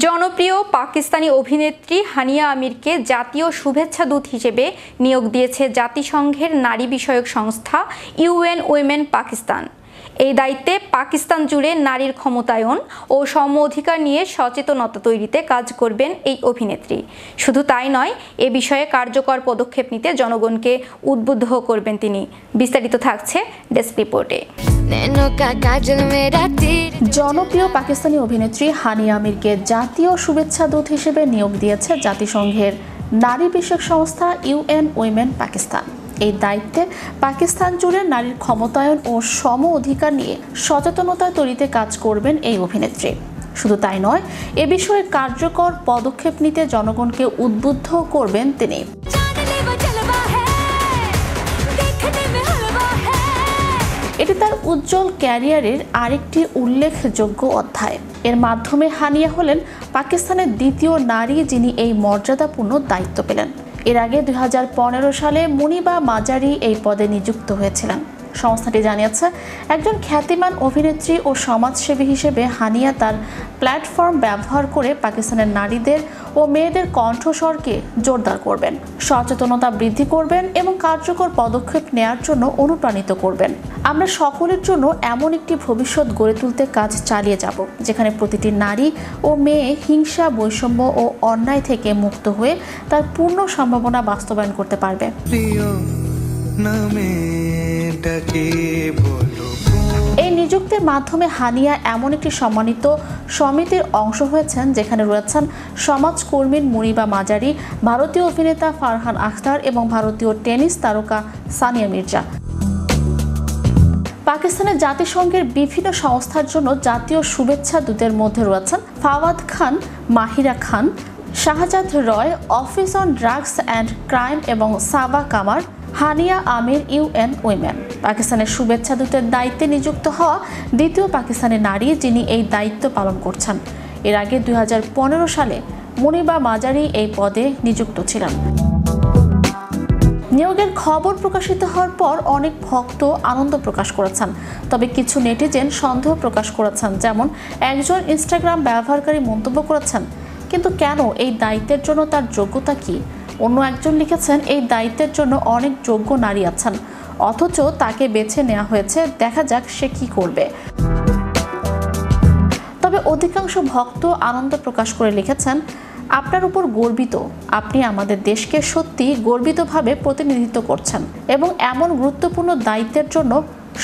জনপ্রিয় পাকিস্তানি অভিনেত্রী হানিয়া আমিরকে জাতীয় শুভেচ্ছা দূত হিসেবে নিয়োগ দিয়েছে জাতিসংঘের নারী বিষয়ক সংস্থা ইউএন উইমেন পাকিস্তান। এই দায়িত্বে পাকিস্তান জুড়ে নারীর ক্ষমতায়ন ও সম অধিকার নিয়ে সচেতনতা তৈরিতে কাজ করবেন এই অভিনেত্রী। শুধু তাই নয়, এ বিষয়ে কার্যকর পদক্ষেপ নিতে জনগণকে উদ্বুদ্ধ করবেন তিনি। বিস্তারিত থাকছে ডেস্ক রিপোর্টে। জনপ্রিয় পাকিস্তানি অভিনেত্রী হানিয়া আমিরকে জাতীয় শুভেচ্ছা দূত হিসেবে নিয়োগ দিয়েছে জাতিসংঘের নারী বিষয়ক সংস্থা ইউএন উইমেন পাকিস্তান। এই দায়িত্বে পাকিস্তান জুড়ে নারীর ক্ষমতায়ন ও সম অধিকার নিয়ে সচেতনতা তৈরিতে কাজ করবেন এই অভিনেত্রী। শুধু তাই নয়, এ বিষয়ে কার্যকর পদক্ষেপ নিতে জনগণকে উদ্বুদ্ধ করবেন তিনি। এটি তার উজ্জ্বল ক্যারিয়ারের আরেকটি উল্লেখযোগ্য অধ্যায়। এর মাধ্যমে হানিয়া হলেন পাকিস্তানের দ্বিতীয় নারী যিনি এই মর্যাদাপূর্ণ দায়িত্ব পেলেন। এর আগে 2015 সালে মুনিবা মাজারি এই পদে নিযুক্ত হয়েছিলেন। সংস্থাটি জানিয়েছে, একজন খ্যাতিমান অভিনেত্রী ও সমাজসেবী হিসেবে হানিয়া তার প্ল্যাটফর্ম ব্যবহার করে পাকিস্তানের নারীদের ও মেয়েদের কণ্ঠস্বরকে জোরদার করবেন, সচেতনতা বৃদ্ধি করবেন এবং কার্যকর পদক্ষেপ নেয়ার জন্য অনুপ্রাণিত করবেন। আমরা সকলের জন্য এমন একটি ভবিষ্যৎ গড়ে তুলতে কাজ চালিয়ে যাব, যেখানে প্রতিটি নারী ও মেয়ে হিংসা, বৈষম্য ও অন্যায় থেকে মুক্ত হয়ে তার পূর্ণ সম্ভাবনা বাস্তবায়ন করতে পারবে। এই নিযুক্তির মাধ্যমে হানিয়া এমন একটি সম্মানিত সমিতির অংশ হয়েছেন যেখানে রয়েছেন সমাজকর্মী মুনিবা মাজারি, ভারতীয় অভিনেতা ফারহান আখতার এবং ভারতীয় টেনিস তারকা সানিয়া মির্জা। পাকিস্তানের জাতিসংঘের বিভিন্ন সংস্থার জন্য জাতীয় শুভেচ্ছা দূতের মধ্যে রয়েছেন Fawad Khan, Mahira Khan, Shahzad Roy, office on drugs and crime এবং সাবা কামার। হানিয়া আমির ইউএন উইমেন পাকিস্তানের শুভেচ্ছা দূতের দায়িত্বে নিযুক্ত হওয়া দ্বিতীয় পাকিস্তানি নারী যিনি এই দায়িত্ব পালন করছেন। এর আগে 2015 সালে মুনিবা মাজারি এই পদে নিযুক্ত ছিলেন। নিয়োগের খবর প্রকাশিত হওয়ার পর অনেক ভক্ত আনন্দ প্রকাশ করেছেন, তবে কিছু নেটিজেন সন্দেহ প্রকাশ করেছেন। যেমন একজন ইনস্টাগ্রাম ব্যবহারকারী মন্তব্য করেছেন, কিন্তু কেন এই দায়িত্বের জন্য তার যোগ্যতা কি? অন্য একজন লিখেছেন, এই দায়িত্বের জন্য অনেক যোগ্য নারী আছেন, অথচ তাকে বেছে নেওয়া হয়েছে, দেখা যাক সে কি করবে। তবে অধিকাংশ ভক্ত আনন্দ প্রকাশ করে লিখেছেন, আপনার উপর গর্বিত, আপনি আমাদের দেশকে সত্যি গর্বিতভাবে প্রতিনিধিত্ব করছেন এবং এমন গুরুত্বপূর্ণ দায়িত্বের জন্য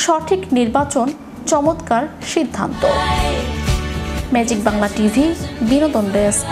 সঠিক নির্বাচন, চমৎকার সিদ্ধান্ত। ম্যাজিক বাংলা টিভি, বিনোদন ডেস্ক।